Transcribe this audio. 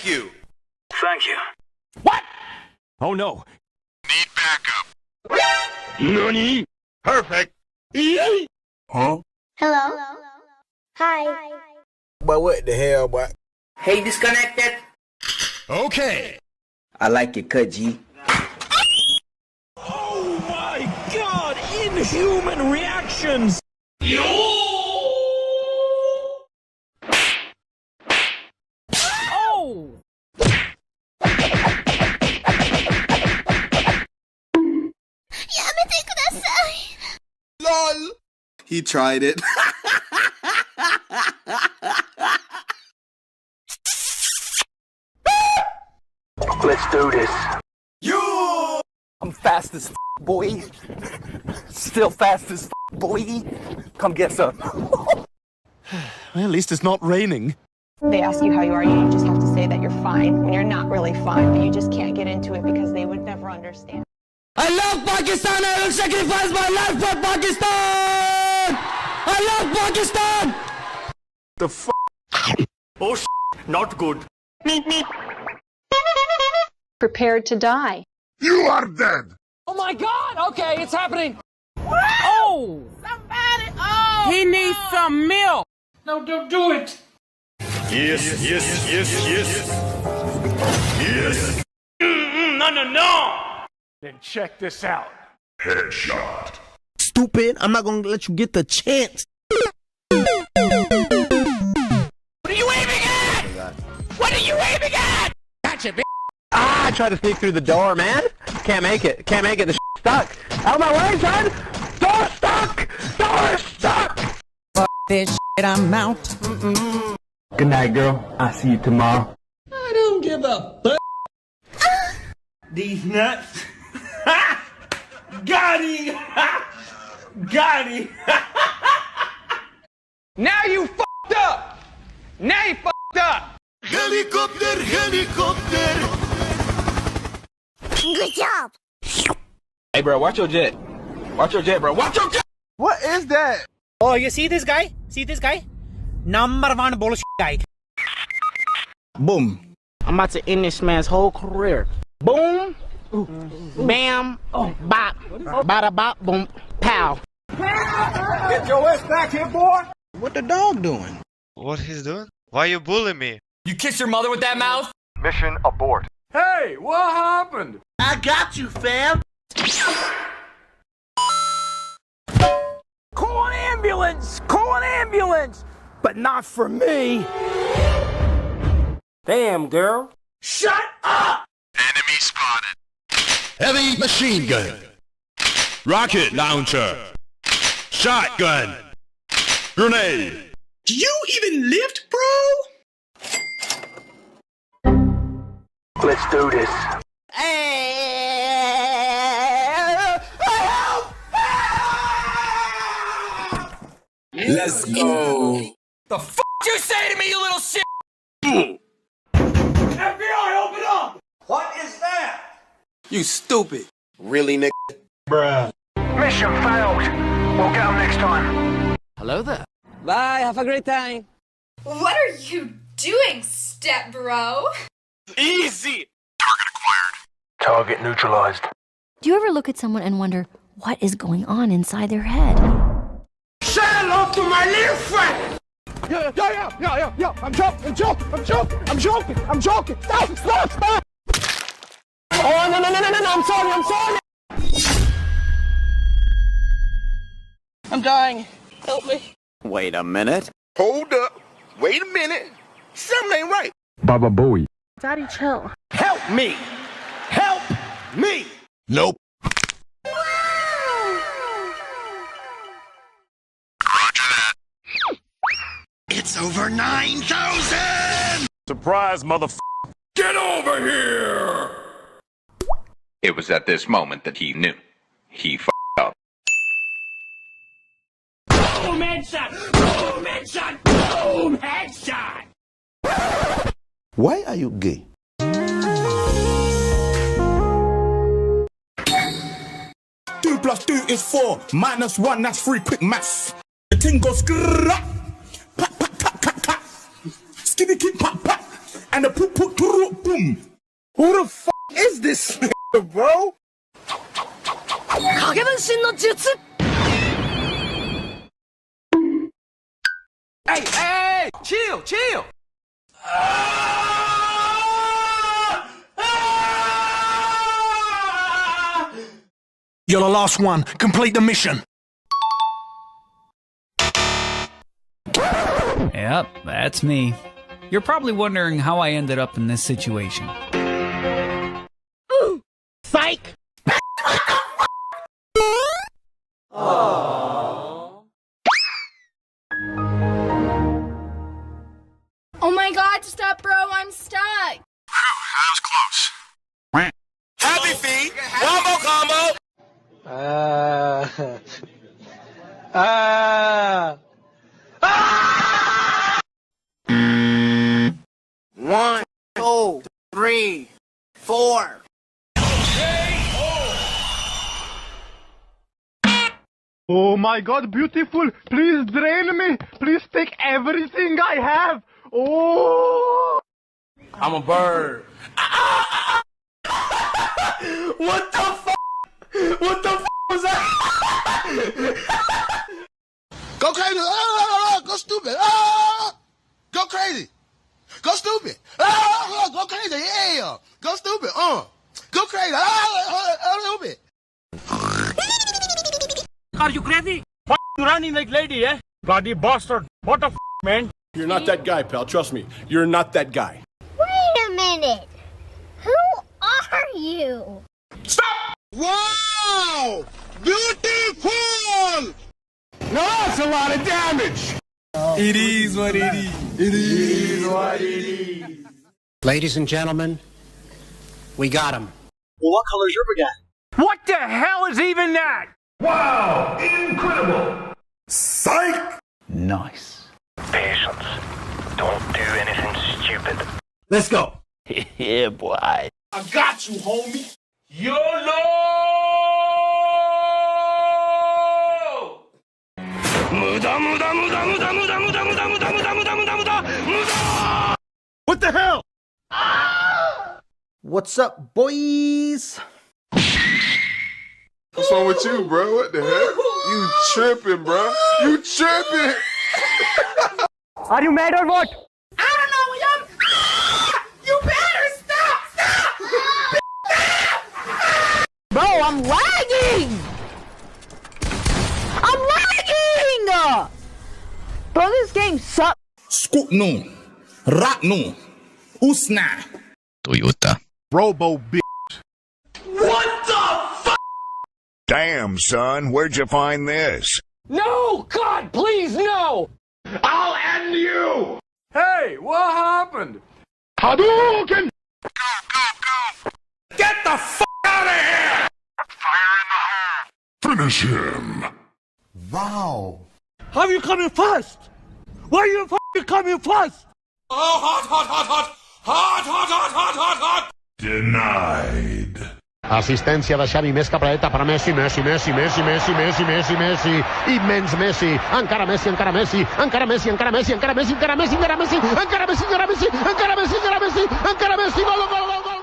you. Thank you. What? Oh no. Need backup. NANI? Perfect. Huh? Hello? Hi. But what the hell, boy? Hey, disconnected. Okay. I like it, cut G. Oh my god! Inhuman reactions! Oh! LOL. He tried it. Let's do this. I'm fast as boy. Still fast as boy. Come get some. Well, at least it's not raining. They ask you how you are, you just have to say that you're fine when you're not really fine, but you just can't get into it because they would never understand. I love Pakistan! I will sacrifice my life for Pakistan! I love Pakistan! The f***? Oh not good. Prepared to die. You are dead. Oh my god! Okay, it's happening! Oh! Somebody! Oh! He needs some milk! No, don't do it! Yes. Yes. No! Then check this out. Headshot. Stupid. I'm not gonna let you get the chance. What are you aiming at? What are you aiming at? Gotcha, bitch! I tried to sneak through the door, man. Can't make it. The stuck. Out of my way, son. Door stuck. Fuck this shit, I'm out. Good night, girl. I'll see you tomorrow. I don't give a fuck. These nuts. Got him. Got him. Now you fucked up! Now you fucked up! Helicopter. Good job. Hey, bro, watch your jet. Watch your jet, bro. Watch your jet. What is that? Oh, you see this guy? Number one bullshit guy. Boom. I'm about to end this man's whole career. Boom. Bam. Bop. Bada bop. Boom. Pow. Get your ass back here, boy! What the dog doing? What he's doing? Why you bullying me? You kiss your mother with that mouth? Mission abort. Hey, what happened? I got you, fam! Call an ambulance! Call an ambulance! But not for me! Damn, girl. Shut up! Enemy spotted. Heavy machine gun. Rocket launcher. Shotgun. Grenade. You even lived, bro? Let's do this. Let's go. The f you say to me, you little shit? FBI, open up! What is that? You stupid. Really, nigga? Mission failed. We'll get them next time. Hello there. Bye, have a great time. What are you doing, step bro? Easy! Target neutralized. Do you ever look at someone and wonder what is going on inside their head? Say hello to my little friend! Yo, I'm joking. Stop! Oh, no, I'm sorry. I'm dying. Help me. Wait a minute. Hold up. Wait a minute. Something ain't right. Baba Booey. Daddy, chill. Help me! Help me! Nope. Roger that. It's over 9,000! Surprise, motherfucker. Get over here! It was at this moment that he knew. He f***ed up. Boom headshot! Boom headshot! Boom headshot! Why are you gay? 2 + 2 is 4. -1, that's 3. Quick maths. The thing goes grrrr. Pat, pat, tat, tat, tat. Skitty, kit, pat, pat. and the boom. Who the f is this bro? Hey, chill. You're the last one. Complete the mission. Yep, that's me. You're probably wondering how I ended up in this situation. Ooh, psych! Oh my god, stop, bro, I'm stuck. That was close. Happy feet. One more combo. 1, 2, 3, 4. Oh my god, beautiful! Please drain me! Please take everything I have! Oh! I'm a bird. What the f? What the f was that? Go crazy. Go stupid. Go crazy. Go stupid. Go crazy. Yeah. Go stupid. Go crazy. A little bit. Are you crazy? Why are you running like lady, eh? Bloody bastard. What the f, man? You're not that guy, pal. Trust me. You're not that guy. Wait a minute. Who are you? Stop! Wow! Beautiful! No, that's a lot of damage. It is what it is. It is what it is. Ladies and gentlemen, we got him. Well, what color's your baguette? What the hell is even that? Wow! Incredible! Psych! Nice. Patience. Don't do anything stupid. Let's go. Yeah, boy. I got you, homie. YOLO! What the hell? What's up, boys? What's wrong with you, bro? What the heck? You tripping, bro? You tripping? Are you mad or what? I don't know, you better stop! Bro, I'm lagging! I'm lagging! Bro, this game sucks. Scoot no. Rat no. Usna. Toyota. Robo bitch. What the fuck? Damn, son. Where'd you find this? No! God, please, no! I'll end you! Hey, what happened? Hadouken! Get the fuck out of here! Finish him. Wow. How are you coming fast? Why are you coming fast? Oh, hot! Denied. Assistència de Xavi, més capradeta per Messi, Messi, immens Messi, encara Messi, gol, gol, gol, gol!